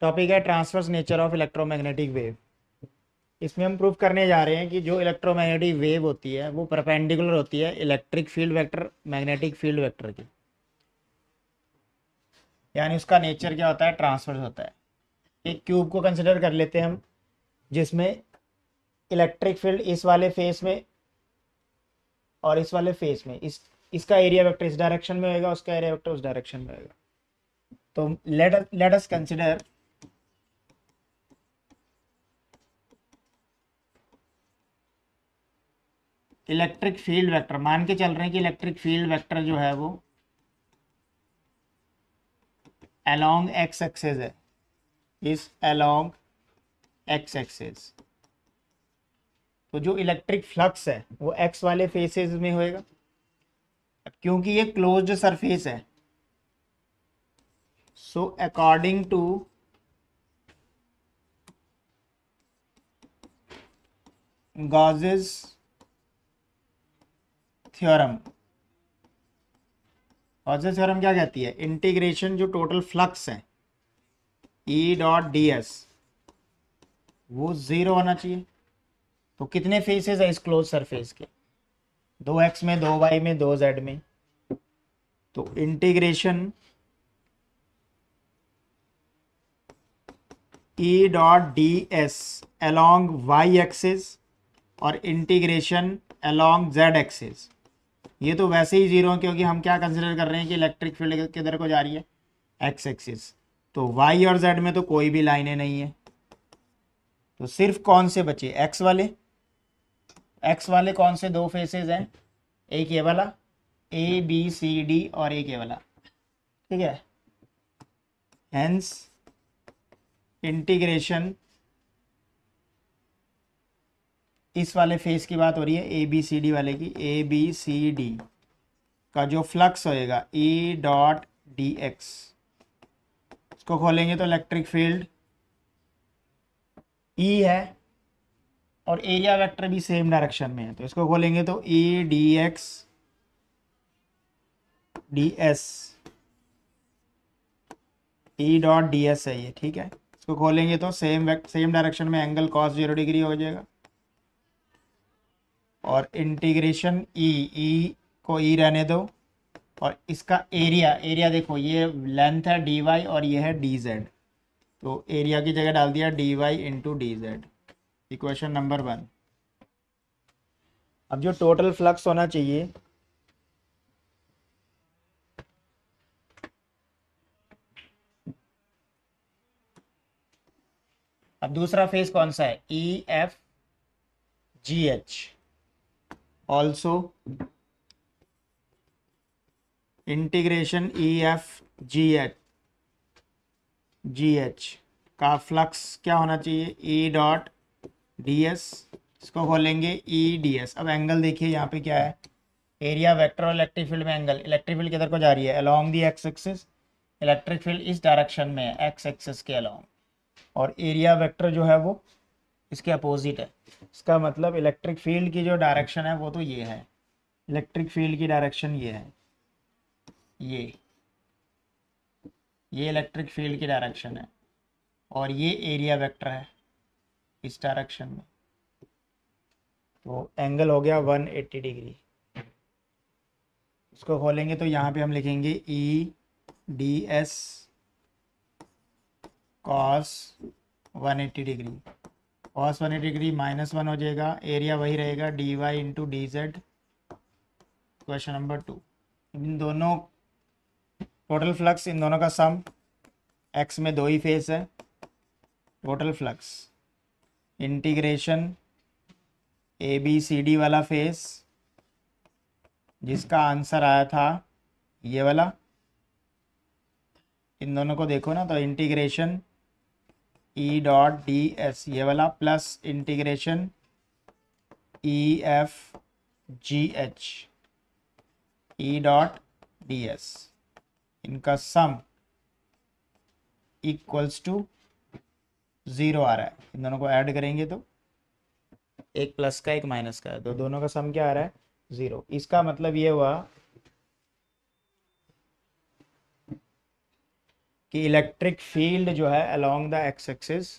Topic है transverse nature of electromagnetic wave. इसमें हम प्रूव करने जा रहे हैं कि जो इलेक्ट्रोमैग्नेटिक वेव होती है वो परपेंडिकुलर होती है electric field vector magnetic field vector की, यानी उसका नेचर क्या होता है, ट्रांसवर्स होता है। एक क्यूब को कंसिडर कर लेते हैं हम, जिसमें इलेक्ट्रिक फील्ड इस वाले फेस में और इस वाले फेस में इसका एरिया वेक्टर इस डायरेक्शन में होगा, उसका एरिया वेक्टर उस डायरेक्शन में होगा। तो let us consider electric field vector. मान के चल रहे हैं कि इलेक्ट्रिक फील्ड वेक्टर जो है वो अलोंग एक्स एक्सिस है, इस अलोंग एक्स एक्सिस। तो जो इलेक्ट्रिक फ्लक्स है वो एक्स वाले फेसेस में होएगा। क्योंकि ये क्लोज्ड सरफेस है, so according to Gauss's theorem, Gauss's theorem क्या कहती है, इंटीग्रेशन जो टोटल फ्लक्स है ई डॉट डी एस वो जीरो होना चाहिए। तो कितने फेसेस है इस क्लोज सरफेस के, 2x में, 2y में, 2z में। तो integration E dot D S along Y axis और इंटीग्रेशन अलोंग जेड एक्सिस, ये तो वैसे ही जीरो है क्योंकि हम क्या कंसिडर कर रहे हैं कि इलेक्ट्रिक फील्ड किधर को जा रही है, एक्स एक्सिस। तो वाई और जेड में तो कोई भी लाइनें नहीं है, तो सिर्फ कौन से बचे, एक्स वाले। एक्स वाले कौन से दो फेसेस हैं, एक ये वाला ए बी सी डी और एक ये वाला, ठीक है। हेंस इंटीग्रेशन, इस वाले फेस की बात हो रही है ए बी सी डी वाले की, ए बी सी डी का जो फ्लक्स होएगा ई डॉट डी एक्स, इसको खोलेंगे तो इलेक्ट्रिक फील्ड ई है और एरिया वेक्टर भी सेम डायरेक्शन में है। तो इसको खोलेंगे तो E D x D S, ई डॉट डी एस है ये, ठीक है। इसको खोलेंगे तो सेम डायरेक्शन में एंगल cos 0 डिग्री हो जाएगा। और इंटीग्रेशन ई को ई रहने दो, और इसका एरिया देखो, ये लेंथ है डी वाई और ये है डी जेड, तो एरिया की जगह डाल दिया D Y into D Z, equation number 1। अब जो टोटल फ्लक्स होना चाहिए, अब दूसरा फेस कौन सा है, E F G H, also integration E F G H का फ्लक्स क्या होना चाहिए, ई डॉट डी एस, इसको खोलेंगे ई डी एस। अब एंगल देखिए यहाँ पे क्या है, एरिया वेक्टर और इलेक्ट्रिक फील्ड में एंगल, इलेक्ट्रिक फील्ड किधर को जा रही है, along the x axis, electric field इस डायरेक्शन में है एक्स एक्सिस के अलोंग, और एरिया वेक्टर जो है वो इसके अपोजिट है। इसका मतलब इलेक्ट्रिक फील्ड की जो डायरेक्शन है वो तो ये है, इलेक्ट्रिक फील्ड की डायरेक्शन ये है, ये इलेक्ट्रिक फील्ड की डायरेक्शन है, और ये एरिया वेक्टर है इस डायरेक्शन में। तो एंगल हो गया 180 डिग्री। इसको खोलेंगे तो यहाँ पे हम लिखेंगे E D S cos 180 degree, cos 180 degree -1 हो जाएगा, एरिया वही रहेगा D Y into D Z. Question number 2, इन दोनों टोटल फ्लक्स, इन दोनों का सम, एक्स में दो ही फेस है, total flux integration A B C D वाला फेस जिसका आंसर आया था ये वाला, इन दोनों को देखो ना, तो integration E dot D S ये वाला plus integration E F G H E dot D S, इनका सम इक्वल्स टू 0 आ रहा है। इन दोनों को ऐड करेंगे तो एक प्लस का एक माइनस का है, तो दोनों का सम क्या आ रहा है, 0। इसका मतलब ये हुआ कि इलेक्ट्रिक फील्ड जो है अलोंग द एक्स एक्सिस,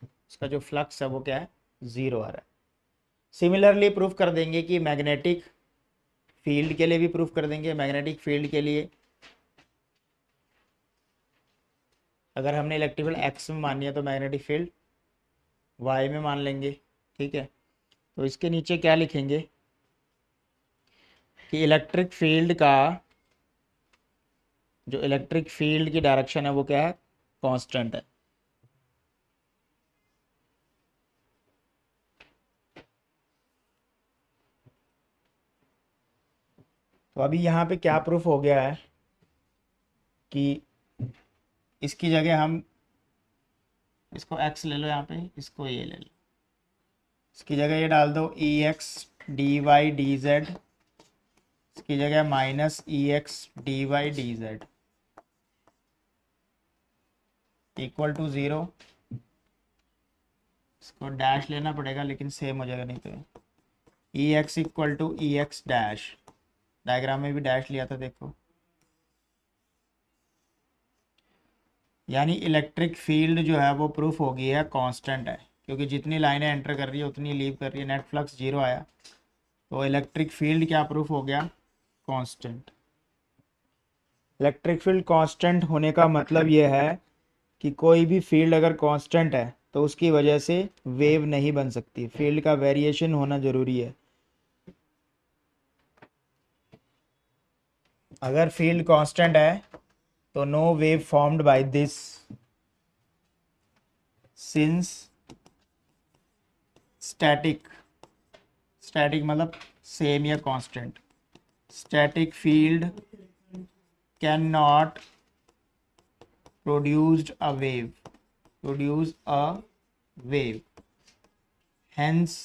इसका जो फ्लक्स है वो क्या है, ज़ीरो आ रहा है। सिमिलरली प्रूफ कर देंगे कि मैग्नेटिक फील्ड के लिए भी प्रूफ कर देंगे। मैग्नेटिक फील्ड के लिए अगर हमने इलेक्ट्रिक फील्ड एक्स में मान लिया तो मैग्नेटिक फील्ड वाई में मान लेंगे, ठीक है। तो इसके नीचे क्या लिखेंगे कि इलेक्ट्रिक फील्ड का जो इलेक्ट्रिक फील्ड की डायरेक्शन है वो क्या है, कांस्टेंट है। तो अभी यहाँ पे क्या प्रूफ हो गया है कि इसकी जगह हम इसको x ले लो, यहाँ पे इसको ये ले लो, इसकी जगह ये डाल दो E X D Y D Z, इसकी जगह minus E X D Y D Z equal to zero. इसको डैश लेना पड़ेगा लेकिन सेम हो जाएगा नहीं तो। E X equal to E X dash, diagram में भी डैश लिया था देखो। यानी इलेक्ट्रिक फील्ड जो है वो प्रूफ हो गई है कांस्टेंट है, क्योंकि जितनी लाइनें एंटर कर रही है उतनी लीव कर रही है, नेट फ्लक्स जीरो आया। तो इलेक्ट्रिक फील्ड क्या प्रूफ हो गया, कांस्टेंट। इलेक्ट्रिक फील्ड कांस्टेंट होने का मतलब ये है कि कोई भी फील्ड अगर कांस्टेंट है तो उसकी वजह से वेव नहीं बन सकती, फील्ड का वेरिएशन होना जरूरी है। अगर फील्ड कांस्टेंट है तो no wave formed by this, since static, static मतलब सेम या constant, static field can not produced a wave, produce a wave, hence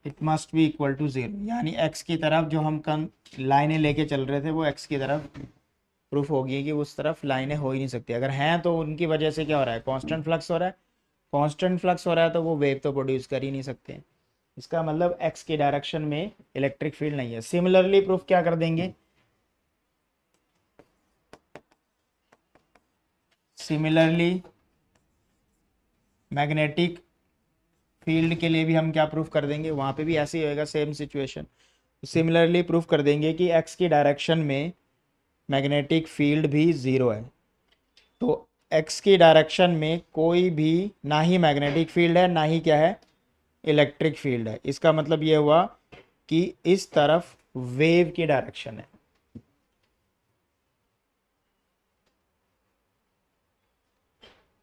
it must be equal to zero। यानी x की तरफ जो हम लाइनें लेके चल रहे थे वो x की तरफ प्रूफ होगी कि उस तरफ लाइनें हो ही नहीं सकती। अगर हैं तो उनकी वजह से क्या हो रहा है, कांस्टेंट फ्लक्स हो रहा है। कांस्टेंट फ्लक्स हो रहा है तो वो वेव तो प्रोड्यूस कर ही नहीं सकते। इसका मतलब x की डायरेक्शन में इलेक्ट्रिक फील्ड नहीं है। सिमिलरली प्रूफ क्या कर देंगे, सिमिलरली मैग्नेटिक फील्ड के लिए भी हम क्या प्रूफ कर देंगे, वहां पे भी ऐसे ही होएगा, सेम सिचुएशन। सिमिलरली प्रूफ कर देंगे कि x की डायरेक्शन में मैग्नेटिक फील्ड भी ज़ीरो है। तो x की डायरेक्शन में कोई भी ना ही मैग्नेटिक फील्ड है ना ही क्या है, इलेक्ट्रिक फील्ड है। इसका मतलब ये हुआ कि इस तरफ वेव की डायरेक्शन है।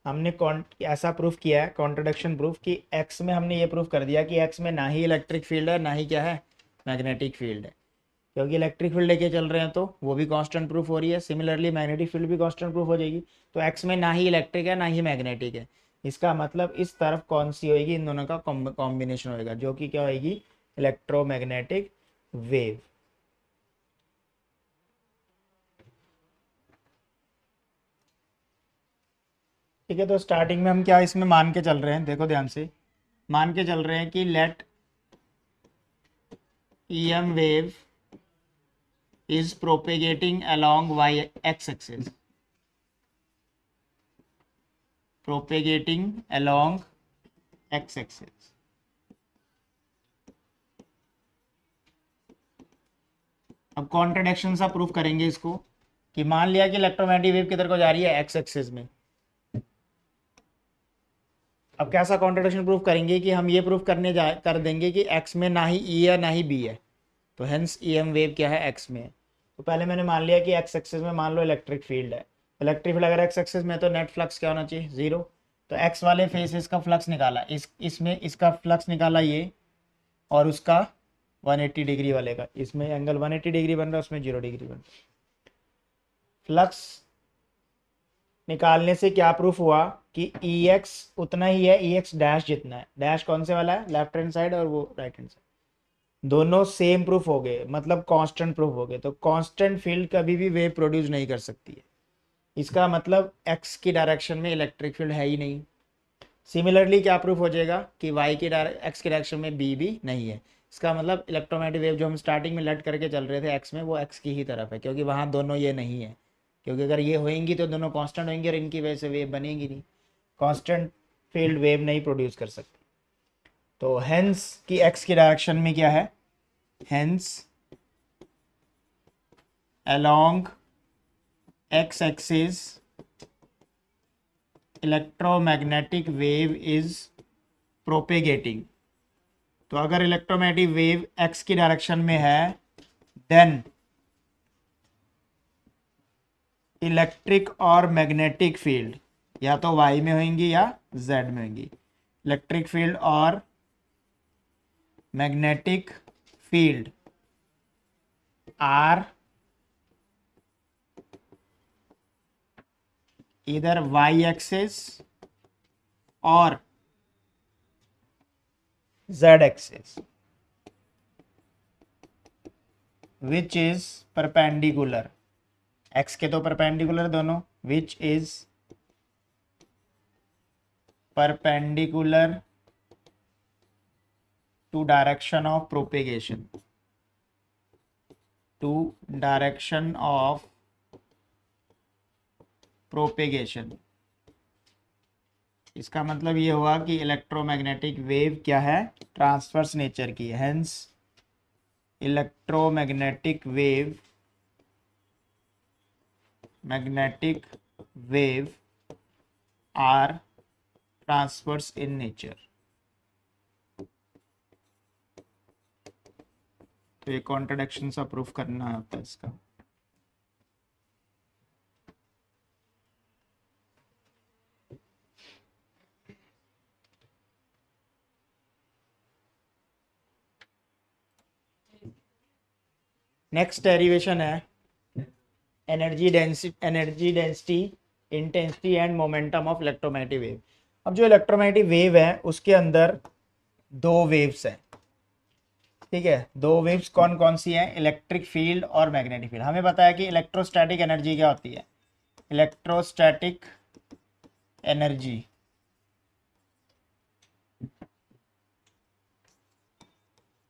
हमने ऐसा प्रूफ किया है, कॉन्ट्रडिक्शन प्रूफ, कि x में हमने ये प्रूफ कर दिया कि x में ना ही इलेक्ट्रिक फील्ड है ना ही क्या है, मैग्नेटिक फील्ड है। क्योंकि इलेक्ट्रिक फील्ड लेके चल रहे हैं तो वो भी कांस्टेंट प्रूफ हो रही है। सिमिलरली मैग्नेटिक फील्ड भी कांस्टेंट प्रूफ हो जाएगी। तो x में ना ही इलेक्ट्रिक है ना ही मैग्नेटिक है। इसका मतलब इस तरफ कौन सी होएगी, इन दोनों का कॉम्बिनेशन होएगा, जो कि क्या होएगी, इलेक्ट्रोमैग्नेटिक वेव। ठीक है, तो स्टार्टिंग में हम क्या इसमें मान के चल रहे हैं, देखो ध्यान से, मान के चल रहे हैं कि let EM wave is propagating along y-x axis, propagating along x axis। अब कॉन्ट्रडिक्शन सा प्रूफ करेंगे इसको, कि मान लिया कि इलेक्ट्रोमैग्नेटिक वेव किधर को जा रही है, एक्स एक्सिस में। अब कैसा कॉन्ट्रडिक्शन प्रूफ करेंगे कि हम ये प्रूफ कर देंगे कि x में ना ही E है ना ही B है, तो हेंस EM वेव क्या है, x में है। तो पहले मैंने मान लिया कि x एक्सिस में मान लो इलेक्ट्रिक फील्ड है। इलेक्ट्रिक फील्ड अगर x एक्सिस में तो नेट फ्लक्स क्या होना चाहिए, जीरो। तो x वाले फेसेस का फ्लक्स निकाला, इसमें इसका फ्लक्स निकाला ये, और उसका 180 डिग्री वाले का, इसमें एंगल 180 डिग्री बन रहा है, उसमें 0 डिग्री बन रहा है। फ्लक्स निकालने से क्या प्रूफ हुआ कि EX उतना ही है, EX डैश जितना है। डैश कौन से वाला है, लेफ्ट हैंड साइड, और वो राइट हैंड साइड, दोनों सेम प्रूफ हो गए, मतलब कांस्टेंट प्रूफ हो गए। तो कांस्टेंट फील्ड कभी भी वेव प्रोड्यूस नहीं कर सकती है। इसका मतलब x की डायरेक्शन में इलेक्ट्रिक फील्ड है ही नहीं। सिमिलरली क्या प्रूफ हो जाएगा कि x की डायरेक्शन में B भी नहीं है। इसका मतलब इलेक्ट्रोमैग्नेटिक वेव जो हम स्टार्टिंग में लेट करके चल रहे थे एक्स में, वो एक्स की ही तरफ है, क्योंकि वहाँ दोनों ये नहीं है। क्योंकि अगर ये होएंगी तो दोनों कांस्टेंट होंगी और इनकी वजह से वेव बनेगी नहीं, कांस्टेंट फील्ड वेव नहीं प्रोड्यूस कर सकती। तो हेंस की एक्स की डायरेक्शन में क्या है, hence along X axis electromagnetic wave is propagating. तो अगर इलेक्ट्रोमैग्नेटिक वेव एक्स की डायरेक्शन में है, देन इलेक्ट्रिक और मैग्नेटिक फील्ड या तो वाई में होंगी या जेड में होंगी। इलेक्ट्रिक फील्ड और मैग्नेटिक फील्ड आर इधर वाई एक्सिस और Z axis which is perpendicular, X के तो परपेंडिकुलर दोनों, which is perpendicular to direction of propagation, to direction of propagation. इसका मतलब ये हुआ कि इलेक्ट्रोमैग्नेटिक वेव क्या है, ट्रांसवर्स नेचर की है। Hence electromagnetic wave, magnetic wave are transverse in nature. तो ये कॉन्ट्रडिक्शन सा प्रूफ करना होता है इसका। नेक्स्ट डेरिवेशन है energy density intensity and momentum of electromagnetic wave. अब जो इलेक्ट्रोमैग्नेटिक वेव है उसके अंदर दो वेव्स हैं, ठीक है। दो वेव्स कौन कौन सी हैं, इलेक्ट्रिक फील्ड और मैग्नेटिक फील्ड। हमें पता है कि इलेक्ट्रोस्टैटिक एनर्जी क्या होती है, इलेक्ट्रोस्टैटिक एनर्जी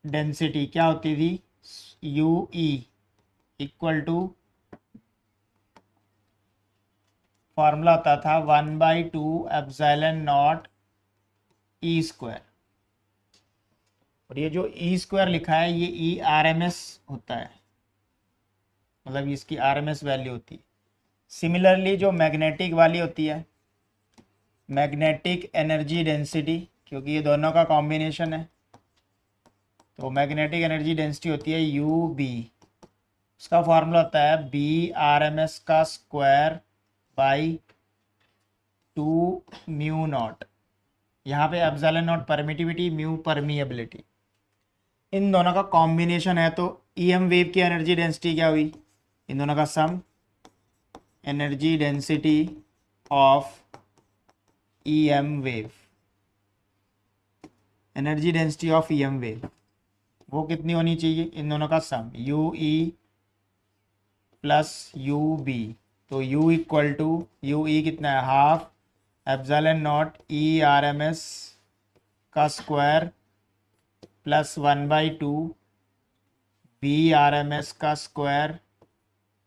डेंसिटी क्या होती थी, U E equal to, formula होता था 1/2 एप्सिलॉन नॉट ई स्क्वायर। और ये जो ई स्क्वायर लिखा है ये ई आर एम एस होता है, मतलब इसकी आर एम एस वैल्यू होती है। सिमिलरली जो मैग्नेटिक वाली होती है, मैग्नेटिक एनर्जी डेंसिटी, क्योंकि ये दोनों का कॉम्बिनेशन है, तो मैग्नेटिक एनर्जी डेंसिटी होती है यू बी। उसका फॉर्मूला होता है बी आर एम एस का स्क्वायर बाई 2 म्यू नॉट। यहाँ पे epsilon naught permittivity, mu permeability, इन दोनों का कॉम्बिनेशन है। तो ई एम वेव की एनर्जी डेंसिटी क्या हुई, इन दोनों का sum, energy density of E M wave, energy density of E M wave वो कितनी होनी चाहिए, इन दोनों का sum, U E plus U B. तो यू इक्वल टू, यू ई कितना है, half epsilon naught E R M S का square plus 1/2 B R M S का स्क्वायर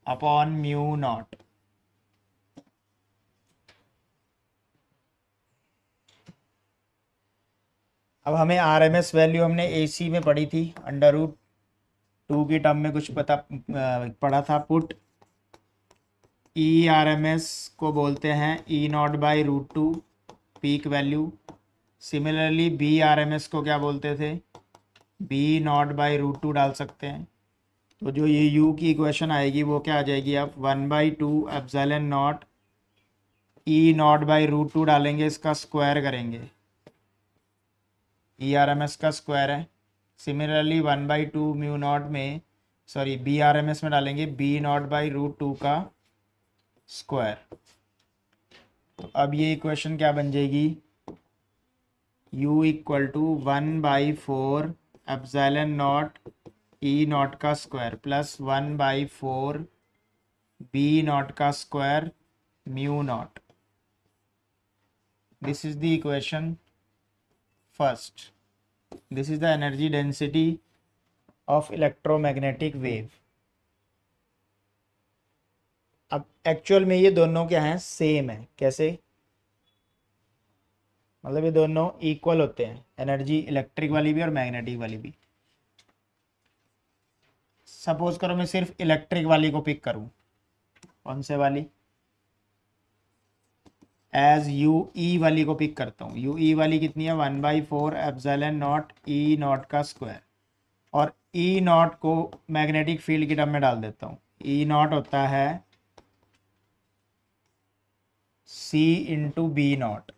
अपॉन म्यू नॉट। अब हमें आर एम एस वैल्यू हमने ए सी में पढ़ी थी, √2 की टर्म में कुछ पढ़ा था। Put E R M S को बोलते हैं E naught by √2 peak value. Similarly B R M S को क्या बोलते थे, बी नॉट बाई √2 डाल सकते हैं। तो जो ये u की इक्वेशन आएगी वो क्या आ जाएगी, आप 1/2 epsilon naught E naught by √2 डालेंगे, इसका स्क्वायर करेंगे, ई आर एम एस का स्क्वायर है। सिमिलरली 1/2 म्यू नॉट में, sorry B R M S में डालेंगे बी नॉट बाई √2 का स्क्वायर। तो अब ये इक्वेशन क्या बन जाएगी, u equal to 1/4 epsilon naught E naught का स्क्वायर प्लस 1/4 बी नॉट का square mu naught. This is the equation first. This is the energy density of electromagnetic wave. अब एक्चुअल में ये दोनों क्या हैं, सेम है। कैसे? मतलब ये दोनों इक्वल होते हैं, एनर्जी इलेक्ट्रिक वाली भी और मैग्नेटिक वाली भी। सपोज करो मैं सिर्फ इलेक्ट्रिक वाली को पिक करूं, कौन से वाली? एज यू ई वाली को पिक करता हूँ। यू ई वाली कितनी है? 1/4 एप्सिलॉन नॉट ई नॉट का स्क्वायर। और ई नॉट को मैग्नेटिक फील्ड की टर्म में डाल देता हूँ। ई नॉट होता है सी इंटू बी नॉट,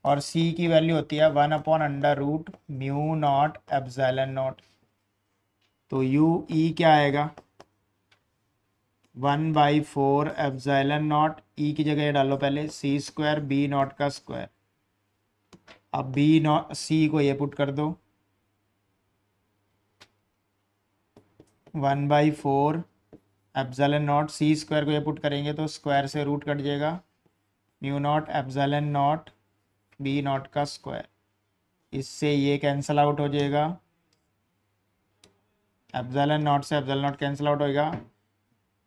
और सी की वैल्यू होती है 1/√μ0 एप्सिलॉन नॉट। तो यू ई क्या आएगा? 1/4 एप्सिलॉन नॉट, ई की जगह डालो पहले सी स्क्वायर बी नॉट का स्क्वायर। अब बी नॉट सी को ये पुट कर दो, 1/4 एप्सिलॉन नॉट, सी स्क्वायर को ये पुट करेंगे तो स्क्वायर से रूट कट जाएगा, μ0 एप्सिलॉन नॉट बी नॉट का स्क्वायर। इससे ये कैंसिल आउट हो जाएगा, एप्सिलॉन नॉट से एप्सिलॉन नॉट कैंसिल आउट होएगा।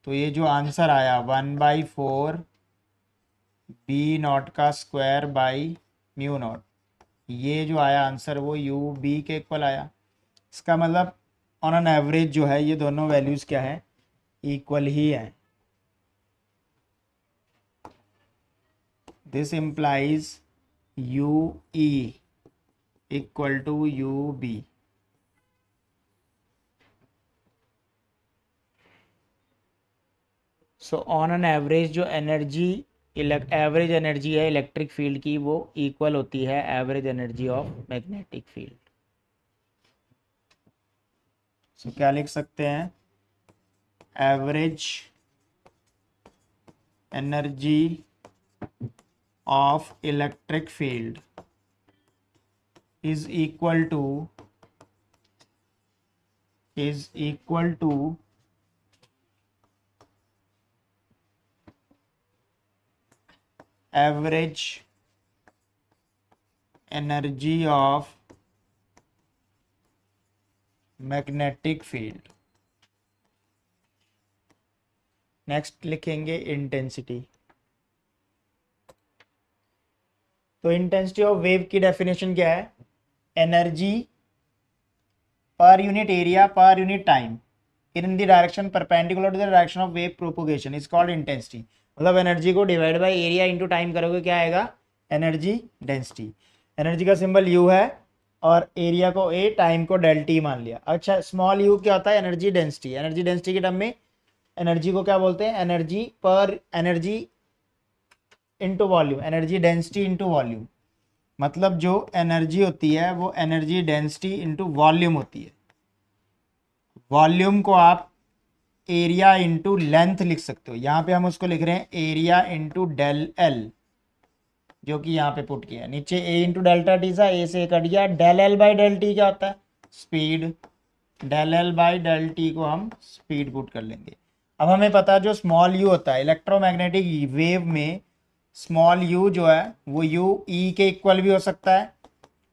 तो ये जो आंसर आया 1/4 बी नॉट का स्क्वायर बाई μ0, ये जो आया आंसर वो यू बी के इक्वल आया। इसका मतलब ऑन एन एवरेज जो है ये दोनों वैल्यूज़ क्या है, इक्वल ही हैं। This implies U E equal to U B. So on an average जो एनर्जी एवरेज एनर्जी है इलेक्ट्रिक फील्ड की वो इक्वल होती है average energy of magnetic field. So क्या लिख सकते हैं? Average energy of electric field is equal to average energy of magnetic field। Next लिखेंगे इंटेंसिटी। तो इंटेंसिटी ऑफ वेव की डेफिनेशन क्या है? Energy per unit area per unit time in the direction perpendicular to the direction of wave propagation is called intensity. मतलब energy को divide by area into time करोगे क्या आएगा? Energy density. Energy का symbol U है और area को A, time को डेल टी मान लिया। अच्छा, स्मॉल यू क्या होता है? Energy density. एनर्जी डेंसिटी के टर्म में एनर्जी को क्या बोलते हैं? Energy into volume, energy density into volume. मतलब जो एनर्जी होती है वो एनर्जी डेंसिटी इंटू वॉल्यूम होती है। वॉल्यूम को आप एरिया इंटू लेंथ लिख सकते हो। यहाँ पे हम उसको लिख रहे हैं एरिया इंटू डेल एल, जो कि यहाँ पे पुट किया है। नीचे ए इंटू डेल्टा टी था, ए से कट गया। Del L by del T क्या होता है? Speed. Del L by del T को हम स्पीड पुट कर लेंगे। अब हमें पता है जो स्मॉल यू होता है इलेक्ट्रोमैग्नेटिक वेव में, स्मॉल यू जो है वो यू ई के इक्वल भी हो सकता है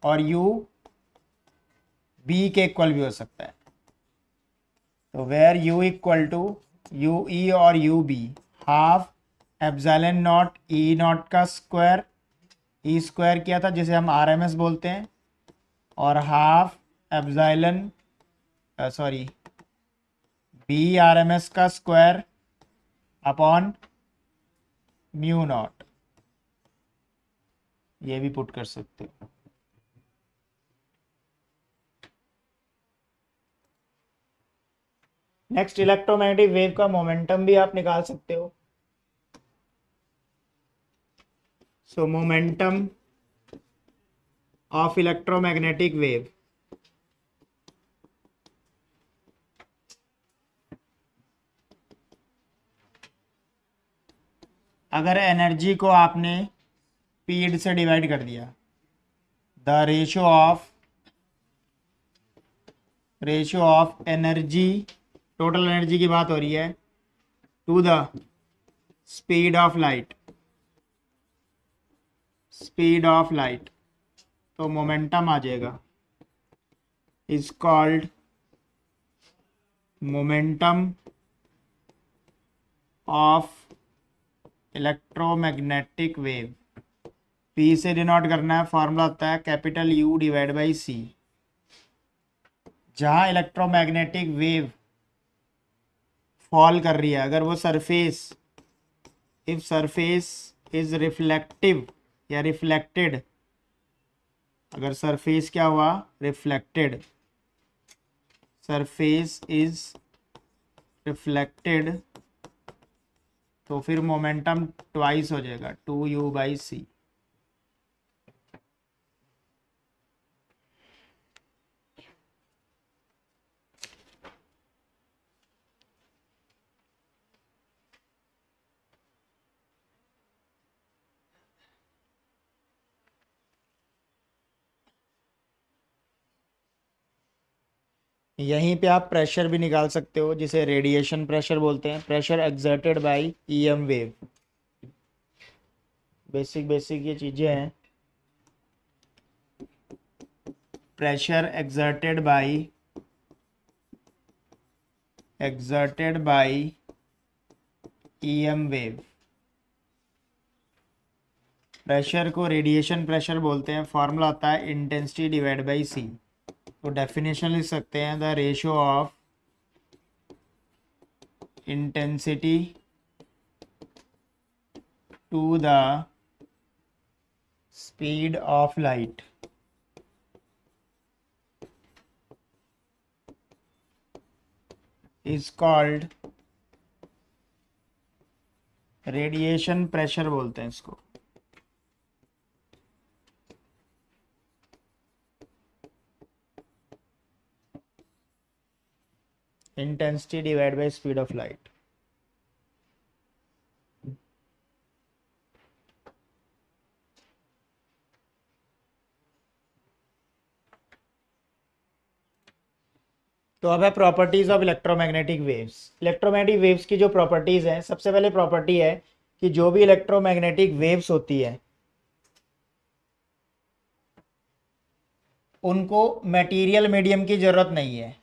और यू बी के इक्वल भी हो सकता है। तो where U equal to U E और U B, half epsilon naught E naught का स्क्वायर, ई स्क्वायर किया था जिसे हम आर एम एस बोलते हैं, और half epsilon B R M S का स्क्वायर अपॉन म्यू नॉट। ये भी पुट कर सकते हो। नेक्स्ट, इलेक्ट्रोमैग्नेटिक वेव का मोमेंटम भी आप निकाल सकते हो। So momentum of electromagnetic wave, अगर एनर्जी को आपने स्पीड से डिवाइड कर दिया, the ratio of energy, total energy की बात हो रही है, to the speed of light, तो मोमेंटम आ जाएगा is called momentum of electromagnetic wave. P से डिनोट करना है, फॉर्मूला होता है कैपिटल यू डिवाइड बाई सी। जहां इलेक्ट्रोमैग्नेटिक वेव फॉल कर रही है, अगर वो surface, if surface is reflective या रिफ्लेक्टेड, अगर सरफेस क्या हुआ, रिफ्लेक्टेड, सरफेस इज रिफ्लेक्टेड, तो फिर मोमेंटम ट्वाइस हो जाएगा, 2u/c। यहीं पे आप प्रेशर भी निकाल सकते हो, जिसे रेडिएशन प्रेशर बोलते हैं, pressure exerted by EM wave. Basic basic ये चीजें हैं। Pressure exerted by EM wave. Pressure को रेडिएशन प्रेशर बोलते हैं, फॉर्मूला आता है इंटेंसिटी डिवाइड बाई सी। तो डेफिनेशन लिख सकते हैं, the ratio of intensity to the speed of light is called radiation pressure बोलते हैं इसको। Intensity divide by speed of light. तो अब है properties of electromagnetic waves. Electromagnetic waves की जो प्रॉपर्टीज हैं, सबसे पहले प्रॉपर्टी है कि जो भी इलेक्ट्रोमैग्नेटिक वेव्स होती है उनको मटेरियल मीडियम की जरूरत नहीं है।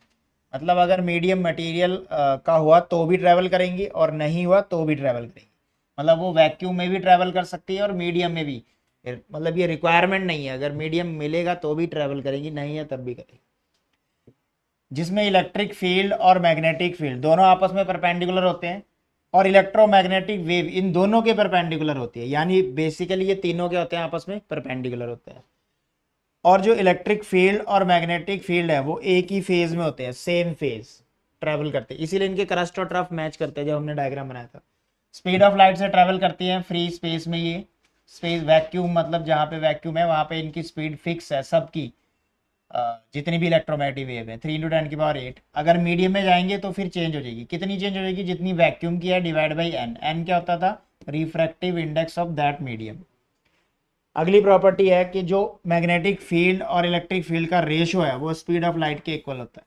मतलब अगर मीडियम मटेरियल का हुआ तो भी ट्रैवल करेंगी और नहीं हुआ तो भी ट्रैवल करेंगी। मतलब वो वैक्यूम में भी ट्रैवल कर सकती है और मीडियम में भी। मतलब ये रिक्वायरमेंट नहीं है, अगर मीडियम मिलेगा तो भी ट्रैवल करेंगी, नहीं है तब भी करेंगी। जिसमें इलेक्ट्रिक फील्ड और मैग्नेटिक फील्ड दोनों आपस में परपेंडिकुलर होते हैं और इलेक्ट्रोमैग्नेटिक वेव इन दोनों के परपेंडिकुलर होती है। यानी बेसिकली ये तीनों के होते हैं, आपस में परपेंडिकुलर होते हैं। और जो इलेक्ट्रिक फील्ड और मैग्नेटिक फील्ड है वो एक ही फेज में होते हैं, सेम फेज ट्रैवल करते हैं, इसीलिए इनके क्रस्ट और ट्रफ मैच करते हैं। जब हमने डायग्राम बनाया था, स्पीड ऑफ लाइट से ट्रैवल करती है फ्री स्पेस में। ये स्पेस वैक्यूम, मतलब जहाँ पे वैक्यूम है वहाँ पे इनकी स्पीड फिक्स है सबकी, जितनी भी इलेक्ट्रोमैग्नेटिक वेव है, 3×10⁸। अगर मीडियम में जाएंगे तो फिर चेंज हो जाएगी। कितनी चेंज हो जाएगी, जितनी वैक्यूम की है डिवाइड बाई एन। एन क्या होता था, refractive index of that medium. अगली प्रॉपर्टी है कि जो मैग्नेटिक फील्ड और इलेक्ट्रिक फील्ड का रेशियो है वो स्पीड ऑफ लाइट के इक्वल होता है।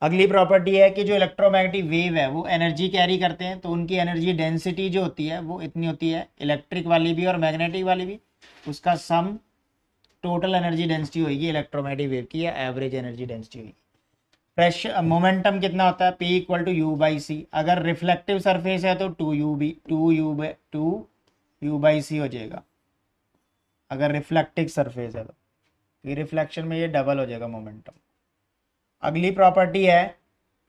अगली प्रॉपर्टी है कि जो इलेक्ट्रोमैग्नेटिक वेव है वो एनर्जी कैरी करते हैं, तो उनकी एनर्जी डेंसिटी जो होती है वो इतनी होती है, इलेक्ट्रिक वाली भी और मैग्नेटिक वाली भी। उसका सम टोटल एनर्जी डेंसिटी होगी इलेक्ट्रोमैग्नेटिक वेव की, या एवरेज एनर्जी डेंसिटी होगी। प्रेशर मोमेंटम कितना होता है, P = u/c। अगर रिफ्लेक्टिव सरफेस है तो 2u/c हो जाएगा। अगर रिफ्लेक्टिव सरफेस है तो ये रिफ्लेक्शन में ये डबल हो जाएगा मोमेंटम। अगली प्रॉपर्टी है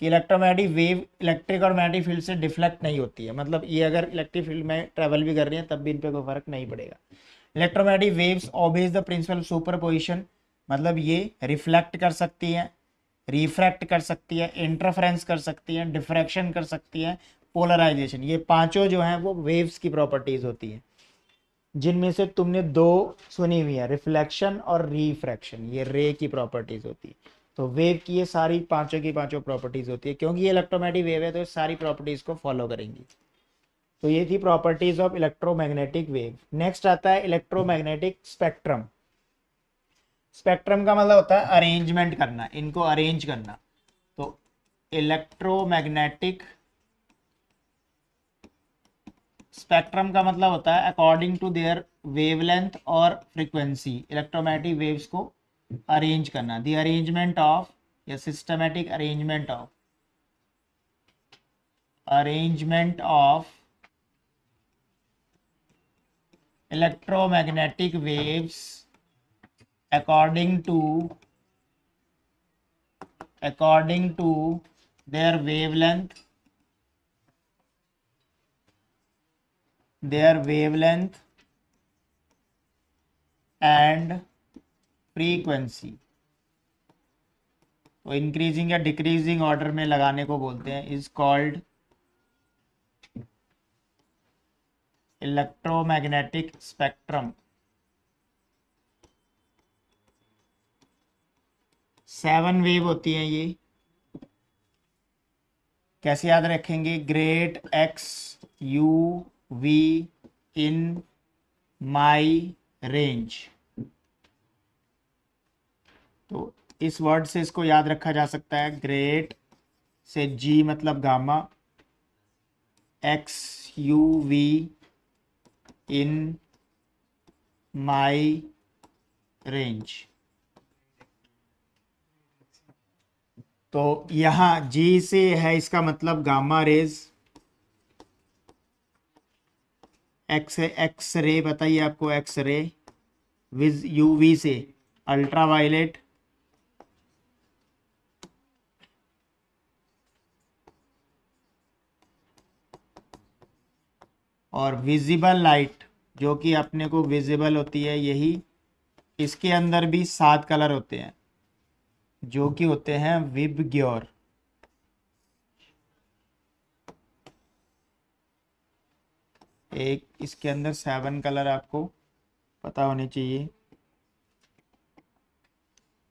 कि इलेक्ट्रोमैग्नेटिक वेव इलेक्ट्रिक और मैग्नेटिक फील्ड से डिफ्लेक्ट नहीं होती है। मतलब ये अगर इलेक्ट्रिक फील्ड में ट्रेवल भी कर रही है तब भी इन पे कोई फर्क नहीं पड़ेगा। Electromagnetic waves obeys the principle superposition. मतलब ये रिफ्लेक्ट कर सकती है, रिफ्रैक्ट कर सकती है, इंटरफेरेंस कर सकती है, डिफ्रैक्शन कर सकती है, पोलराइजेशन। ये पांचों जो हैं वो वेव्स की प्रॉपर्टीज होती हैं, जिनमें से तुमने दो सुनी हुई है, रिफ्लेक्शन और रिफ्रैक्शन। ये रे की प्रॉपर्टीज होती है। तो वेव की ये सारी पांचों की पांचों प्रॉपर्टीज होती है, क्योंकि ये इलेक्ट्रोमैग्नेटिक वेव है तो ये सारी प्रॉपर्टीज को फॉलो करेंगी। तो ये थी properties of electromagnetic wave. Next आता है इलेक्ट्रोमैग्नेटिक स्पेक्ट्रम। स्पेक्ट्रम का मतलब होता है अरेंजमेंट करना, इनको अरेंज करना। तो इलेक्ट्रोमैग्नेटिक स्पेक्ट्रम का मतलब होता है अकॉर्डिंग टू देयर वेवलेंथ और फ्रीक्वेंसी। इलेक्ट्रोमैग्नेटिक वेव्स को अरेंज करना, द अरेंजमेंट ऑफ या systematic arrangement of electromagnetic waves according to their wavelength and frequency। तो इंक्रीजिंग या डिक्रीजिंग ऑर्डर में लगाने को बोलते हैं, is called electromagnetic spectrum. 7 wave होती हैं ये। कैसे याद रखेंगे? Great X U V in my range. तो इस वर्ड से इसको याद रखा जा सकता है। ग्रेट से जी मतलब gamma, X U V in my range. तो यहाँ जी से है, इसका मतलब गामा रेज। एक्स रे बताइए आपको, एक्स रे। विज यूवी से अल्ट्रा वायलेट, और विजिबल लाइट जो कि अपने को विजिबल होती है यही। इसके अंदर भी 7 कलर होते हैं जो कि होते हैं विबग्योर। एक इसके अंदर 7 कलर आपको पता होने चाहिए।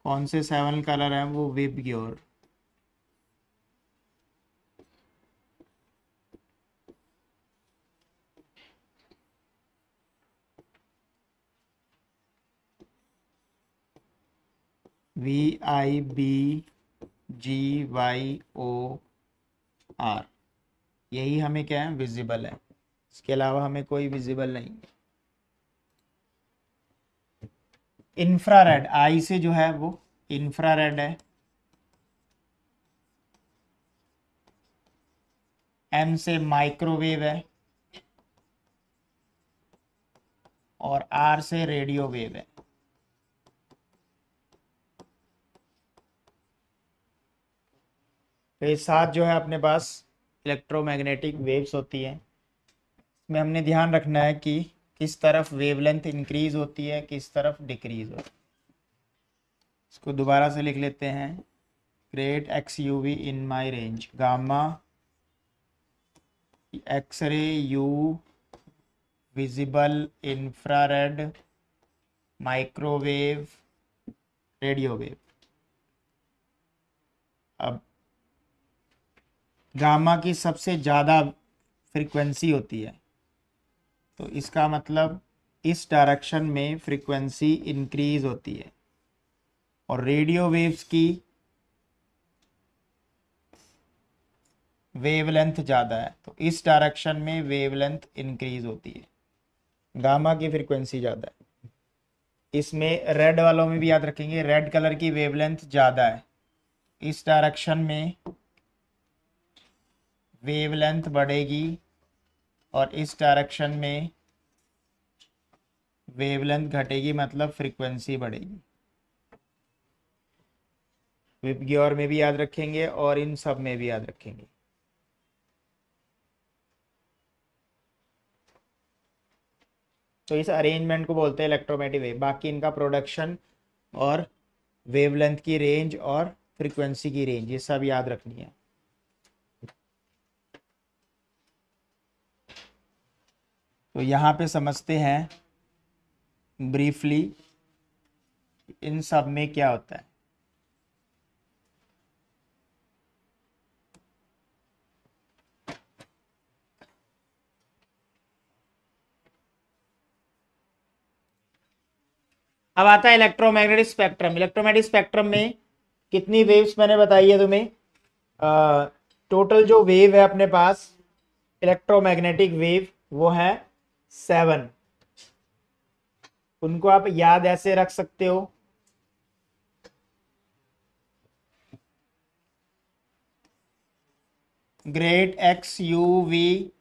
कौन से 7 कलर हैं? वो विबग्योर। VIBGYOR, यही हमें क्या है? विजिबल है। इसके अलावा हमें कोई विजिबल नहीं है। इंफ्रारेड, आई से जो है वो इंफ्रारेड है। एम से माइक्रोवेव है, और आर से रेडियो वेव है। तो ये 7 जो है अपने पास इलेक्ट्रोमैग्नेटिक वेव्स होती हैं। इसमें हमने ध्यान रखना है कि किस तरफ वेवलेंथ इंक्रीज होती है, किस तरफ डिक्रीज होती है। इसको दोबारा से लिख लेते हैं। Great X U V in my range, gamma X-ray U visible infrared microwave radio wave. अब गामा की सबसे ज़्यादा फ्रीक्वेंसी होती है, तो इसका मतलब इस डायरेक्शन में फ्रीक्वेंसी इंक्रीज होती है। और रेडियो वेव्स की वेवलेंथ ज़्यादा है, तो इस डायरेक्शन में वेवलेंथ इंक्रीज होती है। गामा की फ्रीक्वेंसी ज़्यादा है। इसमें रेड वालों में भी याद रखेंगे, रेड कलर की वेवलेंथ ज़्यादा है। इस डायरेक्शन में वेवलेंथ बढ़ेगी और इस डायरेक्शन में वेवलेंथ घटेगी, मतलब फ्रीक्वेंसी बढ़ेगी। विबग्योर में भी याद रखेंगे और इन सब में भी याद रखेंगे। तो इस अरेंजमेंट को बोलते हैं इलेक्ट्रोमैग्नेटिक वेव। बाकी इनका प्रोडक्शन और वेवलेंथ की रेंज और फ्रीक्वेंसी की रेंज ये सब याद रखनी है। तो यहाँ पे समझते हैं ब्रीफली इन सब में क्या होता है। अब आता है इलेक्ट्रोमैग्नेटिक स्पेक्ट्रम। इलेक्ट्रोमैग्नेटिक स्पेक्ट्रम में कितनी वेव्स मैंने बताई है तुम्हें? टोटल जो वेव है अपने पास इलेक्ट्रोमैग्नेटिक वेव वो है 7। उनको आप याद ऐसे रख सकते हो great X U V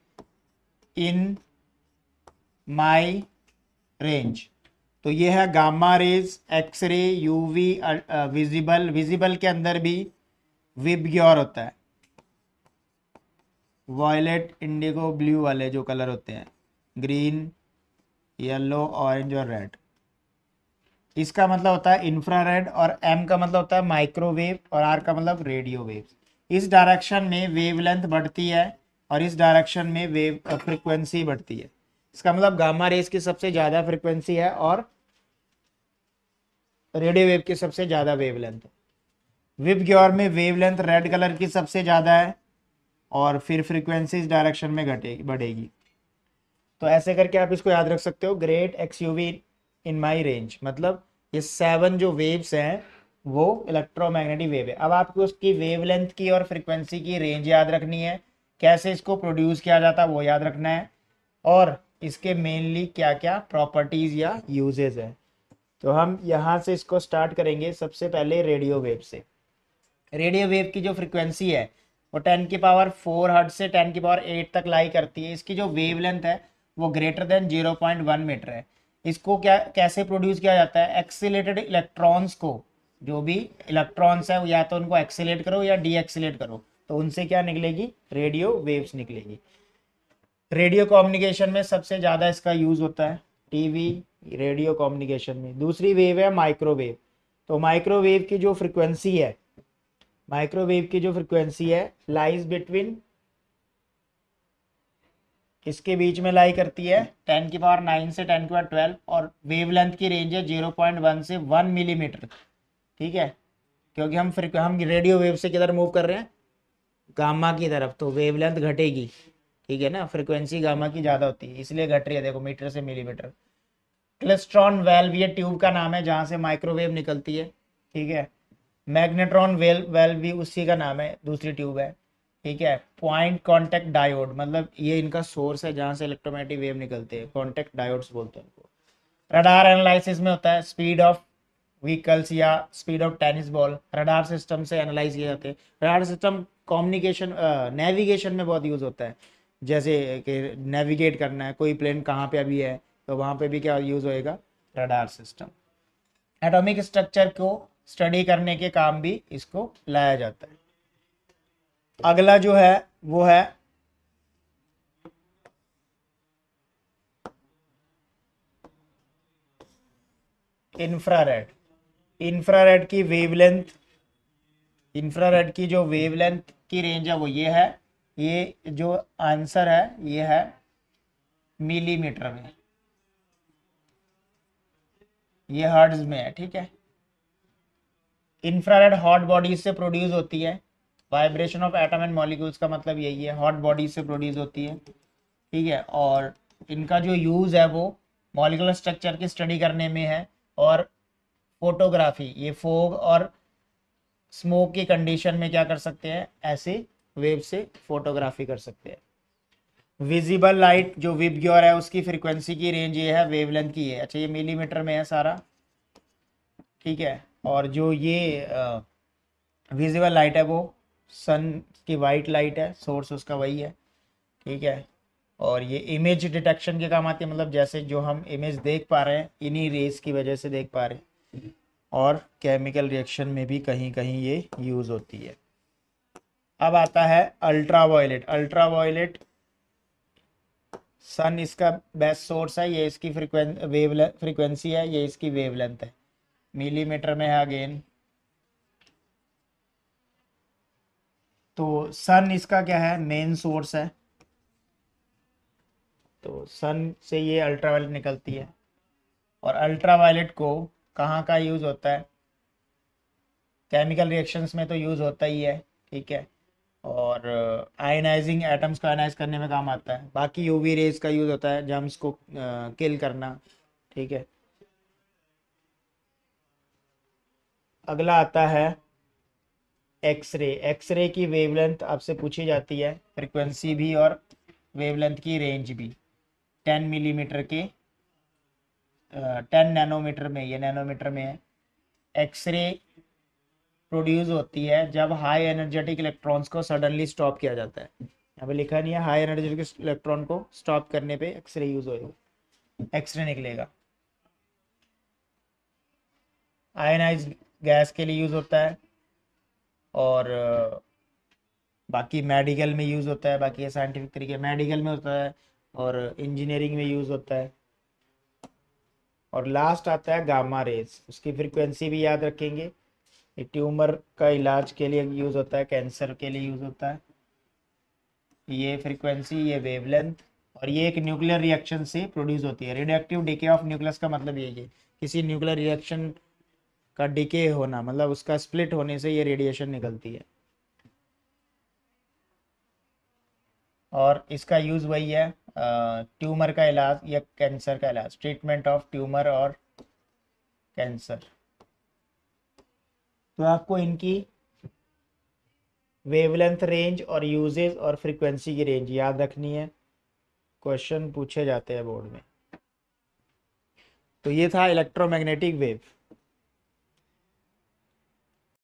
in my range. तो ये है gamma rays, X-ray, UV, visible. Visible के अंदर भी विबग्योर होता है, वॉयलेट, इंडिगो, ब्लू वाले जो कलर होते हैं, ग्रीन, येलो, ऑरेंज और रेड। इसका मतलब होता है इंफ्रारेड, और एम का मतलब होता है माइक्रोवेव, और आर का मतलब रेडियो वेव। इस डायरेक्शन में वेवलेंथ बढ़ती है और इस डायरेक्शन में वेव फ्रीक्वेंसी बढ़ती है। इसका मतलब गामा रेस की सबसे ज़्यादा फ्रीक्वेंसी है और रेडियो वेव की सबसे ज़्यादा वेवलेंथ है। विबग्योर में वेवलेंथ रेड कलर की सबसे ज़्यादा है और फिर फ्रीक्वेंसी इस डायरेक्शन में घटेगी, बढ़ेगी। तो ऐसे करके आप इसको याद रख सकते हो, great X U V in my range, मतलब ये 7 जो वेव्स हैं वो इलेक्ट्रोमैग्नेटिक वेव है। अब आपको उसकी वेवलेंथ की और फ्रीक्वेंसी की रेंज याद रखनी है, कैसे इसको प्रोड्यूस किया जाता है वो याद रखना है, और इसके मेनली क्या क्या प्रॉपर्टीज या यूजेस है। तो हम यहाँ से इसको स्टार्ट करेंगे सबसे पहले रेडियो वेव से। रेडियो वेव की जो फ्रीक्वेंसी है वो 10⁴ हर्ट्ज से 10⁸ तक लाई करती है। इसकी जो वेवलेंथ है वो ग्रेटर देन 0.1 मीटर है। इसको क्या कैसे प्रोड्यूस किया जाता है, एक्सीलेटेड इलेक्ट्रॉन्स को, जो भी इलेक्ट्रॉन्स है या तो उनको एक्सीलेट करो या डी एक्सीलेट करो, तो उनसे क्या निकलेगी, रेडियो वेव्स निकलेगी। रेडियो कम्युनिकेशन में सबसे ज़्यादा इसका यूज़ होता है, टीवी, रेडियो कम्युनिकेशन में। दूसरी वेव है माइक्रोवेव। तो माइक्रोवेव की जो फ्रिक्वेंसी है, माइक्रोवेव की जो फ्रिक्वेंसी है लाइज बिटवीन, इसके बीच में लाई करती है 10⁹ से 10⁻12, और वेवलेंथ की रेंज है 0.1 से 1 मिलीमीटर। ठीक है, क्योंकि हम रेडियो वेव से किधर मूव कर रहे हैं, गामा की तरफ, तो वेवलेंथ घटेगी। ठीक है ना, फ्रिक्वेंसी गामा की ज़्यादा होती है इसलिए घट रही है, देखो मीटर से मिलीमीटर। क्लेस्ट्रॉन वेल्व ये ट्यूब का नाम है जहाँ से माइक्रोवेव निकलती है। ठीक है, मैग्नेट्रॉन वेल्व भी उसी का नाम है, दूसरी ट्यूब है। ठीक है, पॉइंट कॉन्टेक्ट डायोड, मतलब ये इनका सोर्स है जहाँ से इलेक्ट्रोमैग्नेटिक वेव निकलते हैं, कॉन्टेक्ट डायोड्स बोलते हैं उनको। रडार एनालिसिस में होता है स्पीड ऑफ व्हीकल्स या speed of tennis ball, radar system से एनालाइज किए जाते हैं। रडार सिस्टम कम्युनिकेशन, नेविगेशन में बहुत यूज़ होता है, जैसे कि नेविगेट करना है, कोई प्लेन कहाँ पे अभी है तो वहाँ पे भी क्या यूज़ होएगा, रडार सिस्टम। एटॉमिक स्ट्रक्चर को स्टडी करने के काम भी इसको लाया जाता है। अगला जो है वो है इंफ्रारेड। इंफ्रारेड की वेवलेंथ, इंफ्रारेड की जो वेवलेंथ की रेंज है वो ये है, ये जो आंसर है ये है मिलीमीटर में, ये हर्ट्ज में है। ठीक है, इंफ्रारेड हॉट बॉडीज से प्रोड्यूस होती है। Vibration of atom and molecules का मतलब यही है, हॉट बॉडीज से प्रोड्यूस होती है। ठीक है, और इनका जो यूज़ है वो मॉलिक्यूलर स्ट्रक्चर की स्टडी करने में है, और फोटोग्राफी, ये फोग और स्मोक की कंडीशन में क्या कर सकते हैं, ऐसे वेव से फोटोग्राफी कर सकते हैं। विजिबल लाइट जो विबग्योर है उसकी फ्रीक्वेंसी की रेंज ये है, वेवलेंथ की है। अच्छा, ये मिलीमीटर में है सारा। ठीक है, और जो ये विजिबल लाइट है वो सन की वाइट लाइट है, सोर्स उसका वही है। ठीक है, और ये इमेज डिटेक्शन के काम आती है, मतलब जैसे जो हम इमेज देख पा रहे हैं इन्हीं रेस की वजह से देख पा रहे हैं, और केमिकल रिएक्शन में भी कहीं कहीं ये यूज़ होती है। अब आता है अल्ट्रावायलेट। अल्ट्रावायलेट, सन इसका बेस्ट सोर्स है, ये इसकी फ्रीक्वेंसी है, ये इसकी वेवलेंथ है, मिलीमीटर में है अगेन। तो सन इसका क्या है, मेन सोर्स है, तो सन से ये अल्ट्रावायलेट निकलती है। और अल्ट्रावायलेट को कहाँ का यूज़ होता है, केमिकल रिएक्शंस में तो यूज़ होता ही है। ठीक है, और आयनाइजिंग एटम्स को आयनाइज करने में काम आता है। बाकी यूवी रेज का यूज़ होता है जम्स को किल करना। ठीक है, अगला आता है एक्सरे। एक्सरे की वेवलेंथ आपसे पूछी जाती है, फ्रिक्वेंसी भी और वेवलेंथ की रेंज भी। 10 मिलीमीटर के 10 नैनोमीटर में, ये नैनोमीटर में है। एक्सरे प्रोड्यूस होती है जब हाई एनर्जेटिक इलेक्ट्रॉन्स को सडनली स्टॉप किया जाता है। यहाँ पे लिखा नहीं है, हाई एनर्जेटिक इलेक्ट्रॉन को स्टॉप करने पे एक्सरे यूज होएगा, एक्सरे निकलेगा। आयनाइज गैस के लिए यूज होता है, और बाकी मेडिकल में यूज होता है, बाकी ये साइंटिफिक तरीके मेडिकल में होता है और इंजीनियरिंग में यूज होता है। और लास्ट आता है गामा रेज, उसकी फ्रीक्वेंसी भी याद रखेंगे। ये ट्यूमर का इलाज के लिए यूज होता है, कैंसर के लिए यूज होता है। ये फ्रीक्वेंसी, ये वेवलेंथ, और ये एक न्यूक्लियर रिएक्शन से प्रोड्यूस होती है। रेडियोएक्टिव डिके ऑफ न्यूक्लियस का मतलब यही है, किसी न्यूक्लियर रिएक्शन का डिके होना, मतलब उसका स्प्लिट होने से ये रेडिएशन निकलती है। और इसका यूज़ वही है ट्यूमर का इलाज या कैंसर का इलाज, ट्रीटमेंट ऑफ ट्यूमर और कैंसर। तो आपको इनकी वेवलेंथ रेंज और यूजेज और फ्रीक्वेंसी की रेंज याद रखनी है, क्वेश्चन पूछे जाते हैं बोर्ड में। तो ये था इलेक्ट्रोमैग्नेटिक वेव।